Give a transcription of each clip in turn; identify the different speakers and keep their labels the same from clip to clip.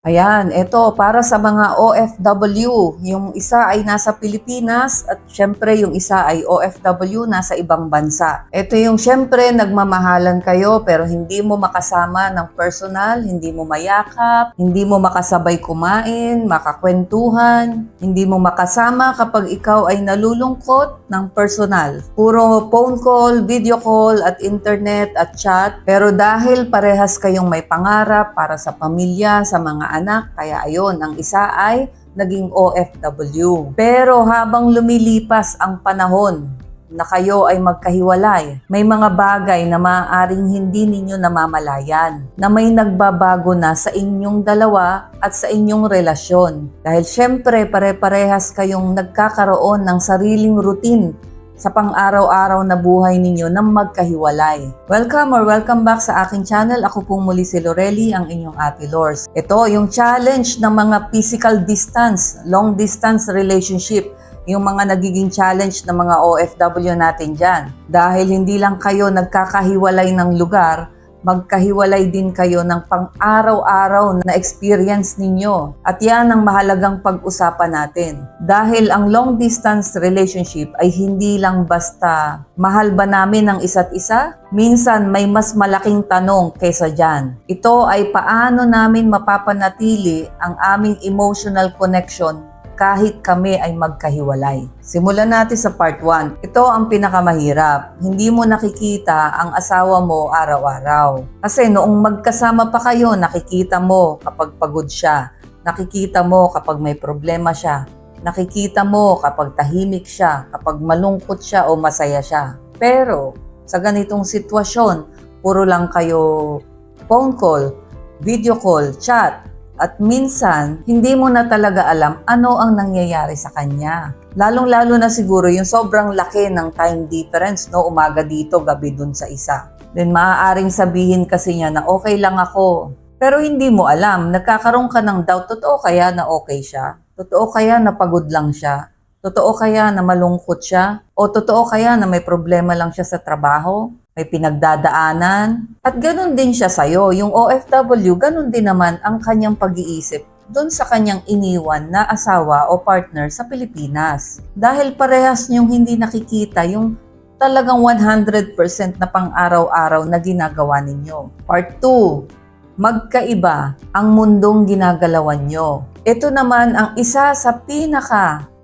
Speaker 1: Ayan, ito para sa mga OFW. Yung isa ay nasa Pilipinas at syempre yung isa ay OFW nasa ibang bansa. Ito yung syempre nagmamahalan kayo pero hindi mo makasama ng personal, hindi mo mayakap, hindi mo makasabay kumain, makakwentuhan, hindi mo makasama kapag ikaw ay nalulungkot ng personal. Puro phone call, video call at internet at chat. Pero dahil parehas kayong may pangarap para sa pamilya, sa mga anak, kaya ayon, ang isa ay naging OFW. Pero habang lumilipas ang panahon na kayo ay magkahiwalay, may mga bagay na maaaring hindi ninyo namamalayan, na may nagbabago na sa inyong dalawa at sa inyong relasyon. Dahil syempre pare-parehas kayong nagkakaroon ng sariling routine sa pang-araw-araw na buhay ninyo nang magkahiwalay. Welcome back sa aking channel. Ako pong muli si Lorely, ang inyong Ate Lors. Ito yung challenge ng mga physical distance, long distance relationship. Yung mga nagiging challenge ng mga OFW natin dyan. Dahil hindi lang kayo nagkakahiwalay ng lugar, magkahiwalay din kayo ng pang-araw-araw na experience ninyo. At yan ang mahalagang pag-usapan natin. Dahil ang long-distance relationship ay hindi lang basta mahal ba namin ang isa't isa? Minsan may mas malaking tanong kaysa dyan. Ito ay paano namin mapapanatili ang aming emotional connection kahit kami ay magkahiwalay. Simulan natin sa part 1. Ito ang pinakamahirap. Hindi mo nakikita ang asawa mo araw-araw. Kasi noong magkasama pa kayo, nakikita mo kapag pagod siya. Nakikita mo kapag may problema siya. Nakikita mo kapag tahimik siya, kapag malungkot siya o masaya siya. Pero sa ganitong sitwasyon, puro lang kayo phone call, video call, chat, at minsan, hindi mo na talaga alam ano ang nangyayari sa kanya. Lalong-lalo na siguro yung sobrang laki ng time difference, no? Umaga dito, gabi dun sa isa. Then maaaring sabihin kasi niya na okay lang ako. Pero hindi mo alam, nagkakaroon ka ng doubt, totoo kaya na okay siya? Totoo kaya na pagod lang siya? Totoo kaya na malungkot siya? O totoo kaya na may problema lang siya sa trabaho? May pinagdadaanan. At ganun din siya sa'yo. Yung OFW, ganun din naman ang kanyang pag-iisip doon sa kanyang iniwan na asawa o partner sa Pilipinas. Dahil parehas niyong hindi nakikita yung talagang 100% na pang-araw-araw na ginagawa ninyo. Part 2, magkaiba ang mundong ginagalawan nyo. Ito naman ang isa sa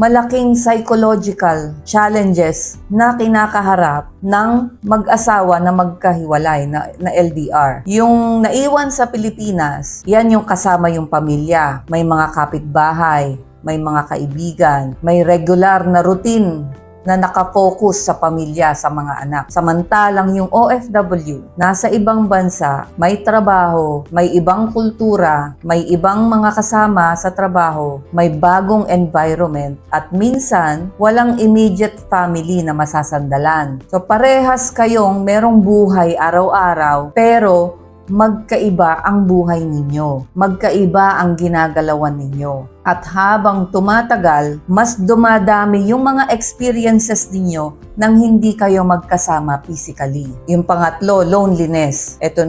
Speaker 1: malaking psychological challenges na kinakaharap ng mag-asawa na magkahiwalay na LDR. Yung naiwan sa Pilipinas, yan yung kasama yung pamilya. May mga kapitbahay, may mga kaibigan, may regular na routine na nakafocus sa pamilya, sa mga anak. Samantalang yung OFW, nasa ibang bansa, may trabaho, may ibang kultura, may ibang mga kasama sa trabaho, may bagong environment, at minsan, walang immediate family na masasandalan. So parehas kayong merong buhay araw-araw, pero magkaiba ang buhay ninyo. Magkaiba ang ginagalawan ninyo. At habang tumatagal, mas dumadami yung mga experiences ninyo nang hindi kayo magkasama physically. Yung pangatlo, loneliness. Ito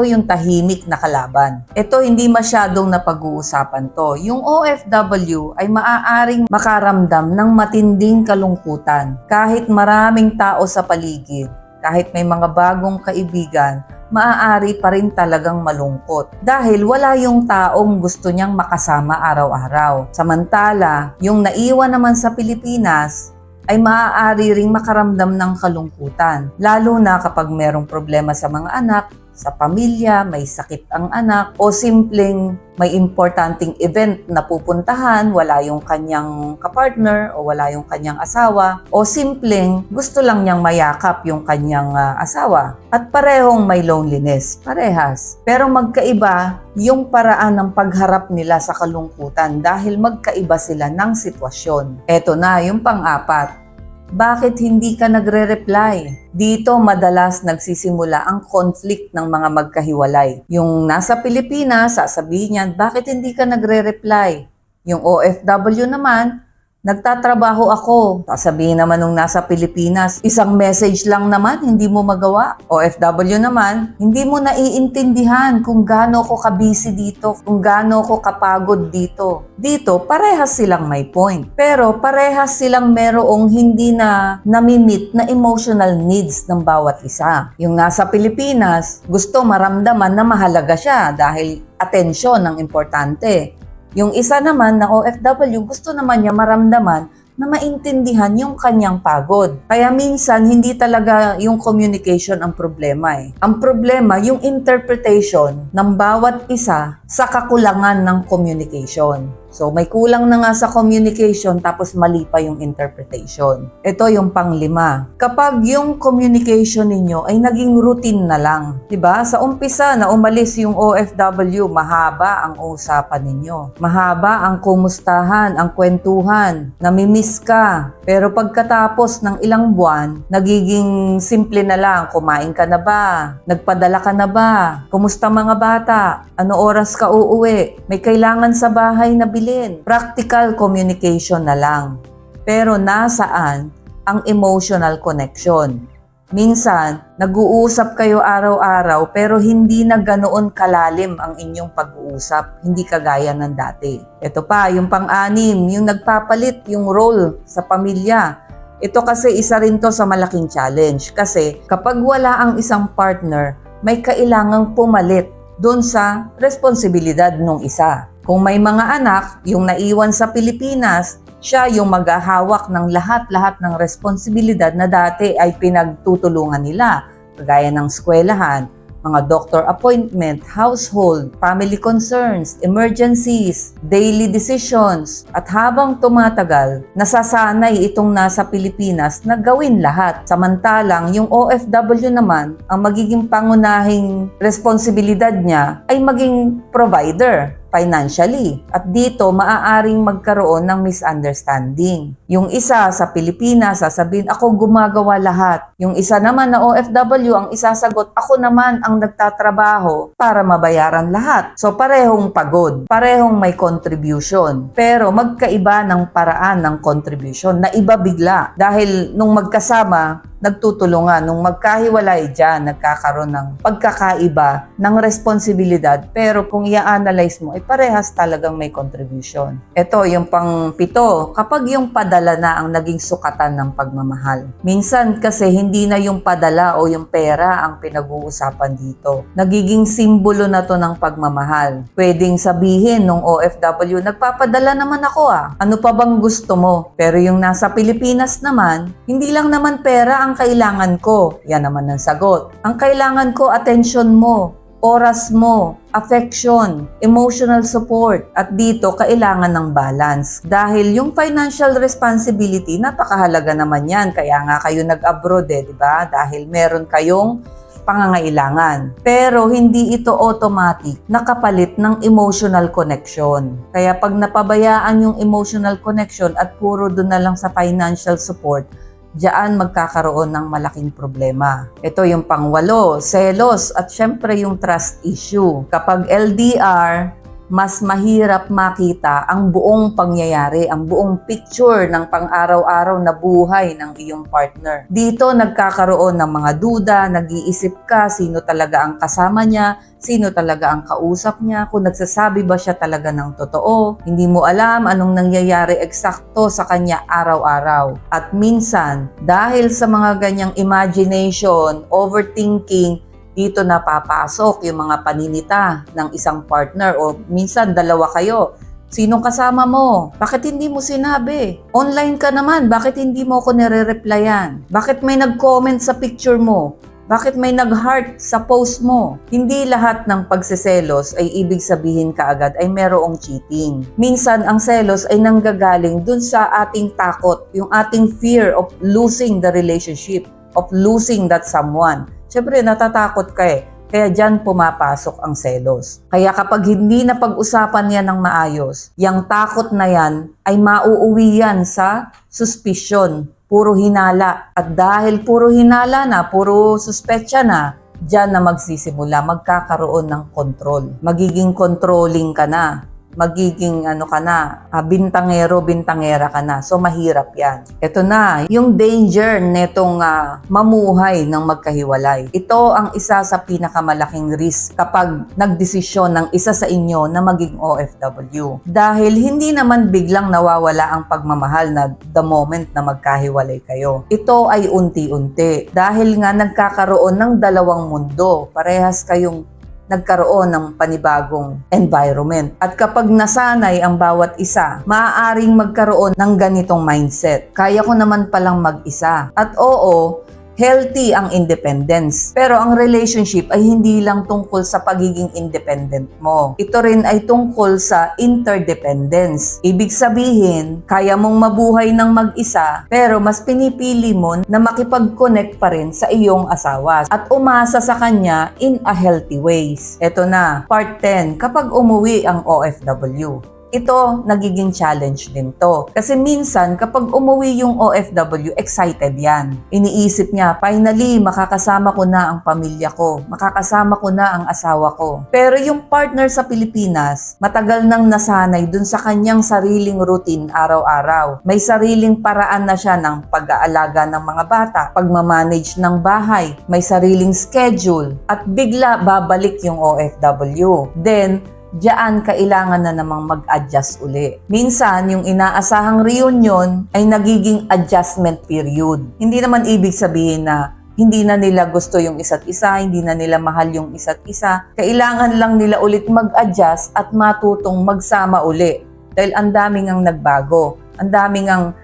Speaker 1: yung tahimik na kalaban. Ito hindi masyadong napag-uusapan to. Yung OFW ay maaaring makaramdam ng matinding kalungkutan. Kahit maraming tao sa paligid, kahit may mga bagong kaibigan, maaari pa rin talagang malungkot dahil wala yung taong gusto niyang makasama araw-araw. Samantala, yung naiwan naman sa Pilipinas ay maaari ring makaramdam ng kalungkutan, lalo na kapag merong problema sa mga anak, sa pamilya, may sakit ang anak, o simpleng may importanteng event na pupuntahan, wala yung kanyang kapartner o wala yung kanyang asawa, o simpleng gusto lang niyang mayakap yung kanyang asawa. At parehong may loneliness, parehas. Pero magkaiba yung paraan ng pagharap nila sa kalungkutan dahil magkaiba sila ng sitwasyon. Eto na, yung pang-apat. Bakit hindi ka nagre-reply? Dito madalas nagsisimula ang conflict ng mga magkahiwalay. Yung nasa Pilipinas, sasabihin niyan, bakit hindi ka nagre-reply? Yung OFW naman, Nagtatrabaho ako. Sasabihin naman nung nasa Pilipinas, isang message lang naman, hindi mo magawa. OFW naman, hindi mo naiintindihan kung gaano ko ka-busy dito, kung gaano ko kapagod dito. Dito, parehas silang may point. Pero parehas silang merong hindi na nami-meet na emotional needs ng bawat isa. Yung nasa Pilipinas, gusto maramdaman na mahalaga siya dahil atensyon ang importante. Yung isa naman na OFW, gusto naman niya maramdaman na maintindihan yung kanyang pagod. Kaya minsan, hindi talaga yung communication ang problema eh. Ang problema, yung interpretation ng bawat isa sa kakulangan ng communication. So, may kulang na nga sa communication tapos mali pa yung interpretation. Ito yung panglima. Kapag yung communication ninyo ay naging routine na lang, 'di ba? Sa umpisa na umalis yung OFW, mahaba ang usapan ninyo. Mahaba ang kumustahan, ang kwentuhan, namimiss ka. Pero pagkatapos ng ilang buwan, nagiging simple na lang. Kumain ka na ba? Nagpadala ka na ba? Kumusta mga bata? Ano oras ka uuwi? May kailangan sa bahay na bilhin. Practical communication na lang. Pero nasaan ang emotional connection? Minsan, nag-uusap kayo araw-araw pero hindi na ganoon kalalim ang inyong pag-uusap. Hindi kagaya ng dati. Ito pa, yung pang-anim, yung nagpapalit yung role sa pamilya. Ito kasi isa rin to sa malaking challenge. Kasi kapag wala ang isang partner, may kailangang pumalit doon sa responsibilidad ng isa. Kung may mga anak, yung naiwan sa Pilipinas, siya yung maghahawak ng lahat-lahat ng responsibilidad na dati ay pinagtutulungan nila, kagaya ng eskwelahan, mga doctor appointment, household, family concerns, emergencies, daily decisions. At habang tumatagal, nasasanay itong nasa Pilipinas na gawin lahat. Samantalang yung OFW naman, ang magiging pangunahing responsibilidad niya ay maging provider financially. At dito, maaaring magkaroon ng misunderstanding. Yung isa sa Pilipinas, sasabihin, ako gumagawa lahat. Yung isa naman na OFW, ang isasagot, ako naman ang nagtatrabaho para mabayaran lahat. So, parehong pagod, parehong may contribution. Pero magkaiba ng paraan ng contribution na iba bigla. Dahil nung magkasama, nagtutulungan. Nung magkahiwalay dyan, nagkakaroon ng pagkakaiba ng responsibilidad. Pero kung i-analyze mo, ay parehas talagang may contribution. Ito, yung pang-pito, kapag yung padala na ang naging sukatan ng pagmamahal. Minsan kasi hindi na yung padala o yung pera ang pinag-uusapan dito. Nagiging simbolo na to ng pagmamahal. Pwedeng sabihin nung OFW, nagpapadala naman ako Ano pa bang gusto mo? Pero yung nasa Pilipinas naman, hindi lang naman pera ang kailangan ko. Yan naman ang sagot. Ang kailangan ko, attention mo, oras mo, affection, emotional support. At dito, kailangan ng balance. Dahil yung financial responsibility, napakahalaga naman yan. Kaya nga kayo nag-abroad di ba? Dahil meron kayong pangangailangan. Pero hindi ito automatic nakapalit ng emotional connection. Kaya pag napabayaan yung emotional connection at puro doon na lang sa financial support, diyan magkakaroon ng malaking problema. Ito yung pangwalo, selos at syempre yung trust issue. Kapag LDR, mas mahirap makita ang buong pangyayari, ang buong picture ng pang-araw-araw na buhay ng iyong partner. Dito nagkakaroon ng mga duda, nag-iisip ka sino talaga ang kasama niya, sino talaga ang kausap niya, kung nagsasabi ba siya talaga ng totoo. Hindi mo alam anong nangyayari eksakto sa kanya araw-araw. At minsan, dahil sa mga ganyang imagination, overthinking, dito napapasok yung mga paninita ng isang partner o minsan dalawa kayo. Sinong kasama mo? Bakit hindi mo sinabi? Online ka naman, bakit hindi mo ako nire-replyan? Bakit may nag-comment sa picture mo? Bakit may nag-heart sa post mo? Hindi lahat ng pagseselos ay ibig sabihin kaagad ay merong cheating. Minsan ang selos ay nanggagaling dun sa ating takot, yung ating fear of losing the relationship, of losing that someone. Siyempre, natatakot ka Kaya dyan pumapasok ang selos. Kaya kapag hindi na pag-usapan yan ng maayos, yung takot na yan ay mauuwi yan sa suspicion. Puro hinala. At dahil puro hinala na, puro suspetsya na, dyan na magsisimula, magkakaroon ng control. Magiging controlling ka na. magiging ka na, bintangero, bintangera ka na. So, mahirap yan. Ito na, yung danger netong mamuhay ng magkahiwalay. Ito ang isa sa pinakamalaking risk kapag nagdesisyon ng isa sa inyo na maging OFW. Dahil hindi naman biglang nawawala ang pagmamahal na the moment na magkahiwalay kayo. Ito ay unti-unti. Dahil nga nagkakaroon ng dalawang mundo. Parehas kayong nagkaroon ng panibagong environment. At kapag nasanay ang bawat isa, maaaring magkaroon ng ganitong mindset. Kaya ko naman palang mag-isa. At oo, healthy ang independence. Pero ang relationship ay hindi lang tungkol sa pagiging independent mo. Ito rin ay tungkol sa interdependence. Ibig sabihin, kaya mong mabuhay ng mag-isa, pero mas pinipili mo na makipag-connect pa rin sa iyong asawa at umasa sa kanya in a healthy ways. Ito na, part 10, kapag umuwi ang OFW. Ito, nagiging challenge din to. Kasi minsan, kapag umuwi yung OFW, excited yan. Iniisip niya, finally, makakasama ko na ang pamilya ko. Makakasama ko na ang asawa ko. Pero yung partner sa Pilipinas, matagal nang nasanay dun sa kanyang sariling routine araw-araw. May sariling paraan na siya ng pag-aalaga ng mga bata, pagmamanage ng bahay, may sariling schedule, at bigla babalik yung OFW. Then, diyan kailangan na namang mag-adjust uli. Minsan, yung inaasahang reunion ay nagiging adjustment period. Hindi naman ibig sabihin na hindi na nila gusto yung isa't isa, hindi na nila mahal yung isa't isa. Kailangan lang nila ulit mag-adjust at matutong magsama uli. Dahil ang daming ang nagbago. Ang daming ang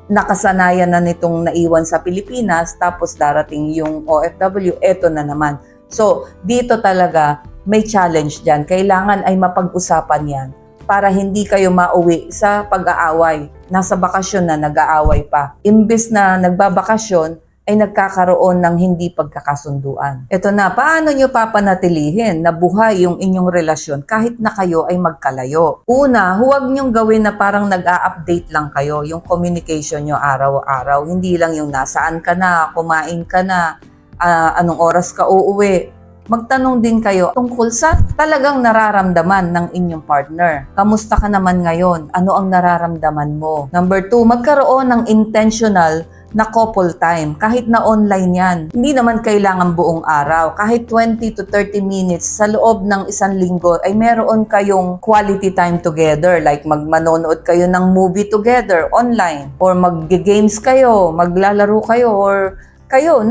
Speaker 1: nakasanayan na nitong naiwan sa Pilipinas, tapos darating yung OFW, eto na naman. So, dito talaga, may challenge dyan. Kailangan ay mapag-usapan yan para hindi kayo mauwi sa pag-aaway. Nasa bakasyon na nag-aaway pa. Imbes na nagbabakasyon, ay nagkakaroon ng hindi pagkakasunduan. Ito na, paano nyo papanatilihin na buhay yung inyong relasyon kahit na kayo ay magkalayo? Una, huwag nyong gawin na parang nag-a-update lang kayo, yung communication nyo araw-araw. Hindi lang yung nasaan ka na, kumain ka na, anong oras ka uuwi. Magtanong din kayo tungkol sa talagang nararamdaman ng inyong partner. Kamusta ka naman ngayon? Ano ang nararamdaman mo? Number 2, magkaroon ng intentional na couple time. Kahit na online yan. Hindi naman kailangan buong araw. Kahit 20 to 30 minutes sa loob ng isang linggo ay meron kayong quality time together. Like manonood kayo ng movie together online. Or mag-games kayo, maglalaro kayo, or kayo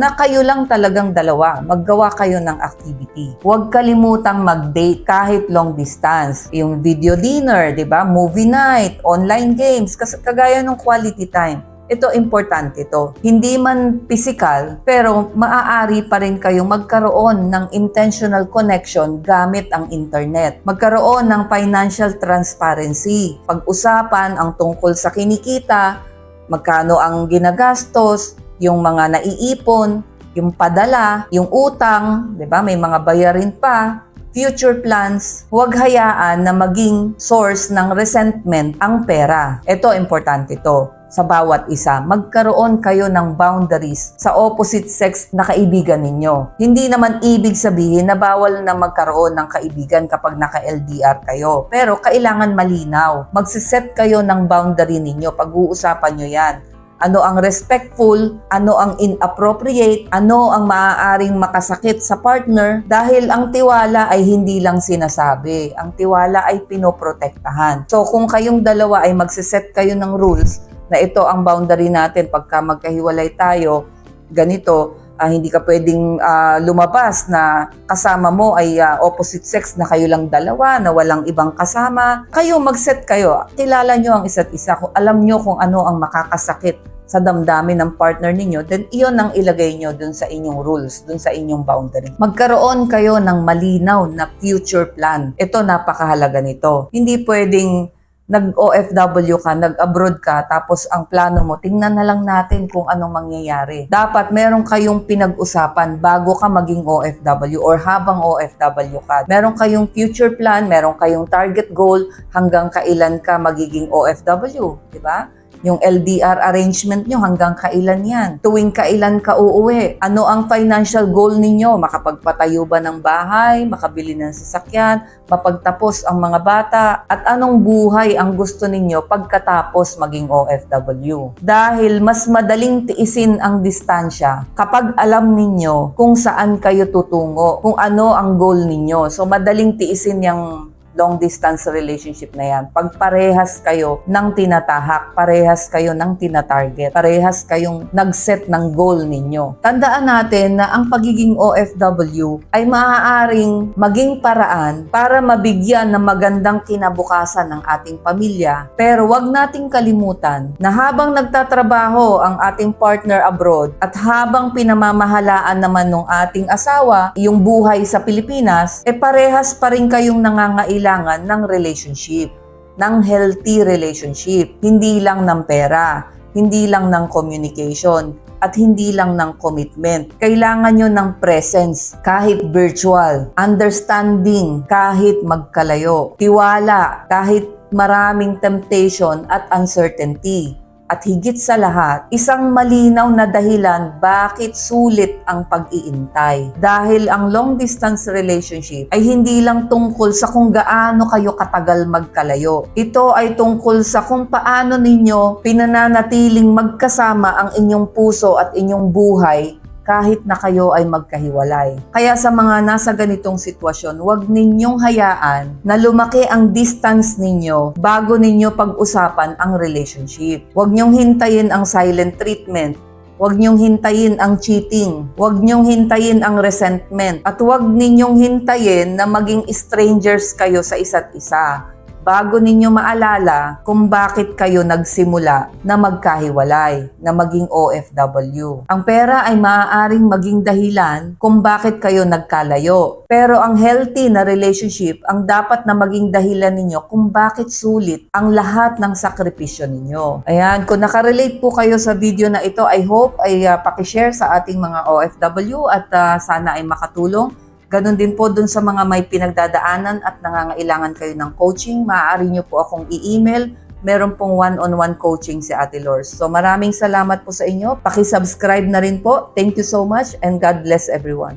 Speaker 1: lang talagang dalawa, maggawa kayo ng activity. Huwag kalimutang mag-date kahit long distance. Yung video dinner, 'di ba? Movie night, online games, kagaya ng quality time. Ito, importante ito. Hindi man physical, pero maaari pa rin kayong magkaroon ng intentional connection gamit ang internet. Magkaroon ng financial transparency. Pag-usapan ang tungkol sa kinikita, magkano ang ginagastos, yung mga naiipon, yung padala, yung utang, 'di ba? May mga bayarin pa, future plans. Huwag hayaan na maging source ng resentment ang pera. Ito, importante to. Sa bawat isa, magkaroon kayo ng boundaries sa opposite sex na kaibigan ninyo. Hindi naman ibig sabihin na bawal na magkaroon ng kaibigan kapag naka-LDR kayo. Pero kailangan malinaw. Magsiset kayo ng boundary ninyo. Pag-uusapan nyo yan. Ano ang respectful, ano ang inappropriate, ano ang maaaring makasakit sa partner, dahil ang tiwala ay hindi lang sinasabi, ang tiwala ay pinoprotektahan. So kung kayong dalawa ay magsiset kayo ng rules na ito ang boundary natin pagka magkahiwalay tayo, ganito, hindi ka pwedeng lumabas na kasama mo ay opposite sex na kayo lang dalawa, na walang ibang kasama. Kayo mag-set kayo, kilala nyo ang isa't isa, kung alam nyo kung ano ang makakasakit sa damdamin ng partner ninyo, then iyon ang ilagay nyo dun sa inyong rules, dun sa inyong boundary. Magkaroon kayo ng malinaw na future plan. Ito, napakahalaga nito. Hindi pwedeng nag-OFW ka, nag-abroad ka, tapos ang plano mo, tingnan na lang natin kung anong mangyayari. Dapat meron kayong pinag-usapan bago ka maging OFW or habang OFW ka. Meron kayong future plan, meron kayong target goal hanggang kailan ka magiging OFW, di ba? Yung LDR arrangement nyo, hanggang kailan yan? Tuwing kailan ka uuwi? Ano ang financial goal ninyo? Makapagpatayo ba ng bahay? Makabili ng sasakyan? Mapagtapos ang mga bata? At anong buhay ang gusto ninyo pagkatapos maging OFW? Dahil mas madaling tiisin ang distansya kapag alam ninyo kung saan kayo tutungo, kung ano ang goal ninyo. So madaling tiisin yung long distance relationship na yan. Pag parehas kayo ng tinatahak, parehas kayo ng tinatarget, parehas kayong nag-set ng goal ninyo. Tandaan natin na ang pagiging OFW ay maaaring maging paraan para mabigyan ng magandang kinabukasan ng ating pamilya. Pero wag nating kalimutan na habang nagtatrabaho ang ating partner abroad at habang pinamamahalaan naman ng ating asawa yung buhay sa Pilipinas, parehas pa rin kayong nangangailangan ng relationship, ng healthy relationship, hindi lang ng pera, hindi lang ng communication, at hindi lang ng commitment. Kailangan nyo ng presence, kahit virtual, understanding, kahit magkalayo, tiwala, kahit maraming temptation at uncertainty. At higit sa lahat, isang malinaw na dahilan bakit sulit ang pag-iintay. Dahil ang long-distance relationship ay hindi lang tungkol sa kung gaano kayo katagal magkalayo. Ito ay tungkol sa kung paano ninyo pinananatiling magkasama ang inyong puso at inyong buhay kahit na kayo ay magkahiwalay. Kaya sa mga nasa ganitong sitwasyon, huwag ninyong hayaan na lumaki ang distance ninyo bago ninyo pag-usapan ang relationship. Huwag nyong hintayin ang silent treatment. Huwag niyong hintayin ang cheating. Huwag niyong hintayin ang resentment. At huwag ninyong hintayin na maging strangers kayo sa isa't isa bago ninyo maalala kung bakit kayo nagsimula na magkahiwalay, na maging OFW. Ang pera ay maaaring maging dahilan kung bakit kayo nagkalayo. Pero ang healthy na relationship ang dapat na maging dahilan ninyo kung bakit sulit ang lahat ng sakripisyo ninyo. Ayan, kung nakarelate po kayo sa video na ito, I hope ay pakishare sa ating mga OFW at sana ay makatulong. Ganon din po dun sa mga may pinagdadaanan at nangangailangan kayo ng coaching, maaari nyo po akong i-email. Meron pong one-on-one coaching si Ate Lors. So maraming salamat po sa inyo. Paki-subscribe na rin po. Thank you so much and God bless everyone.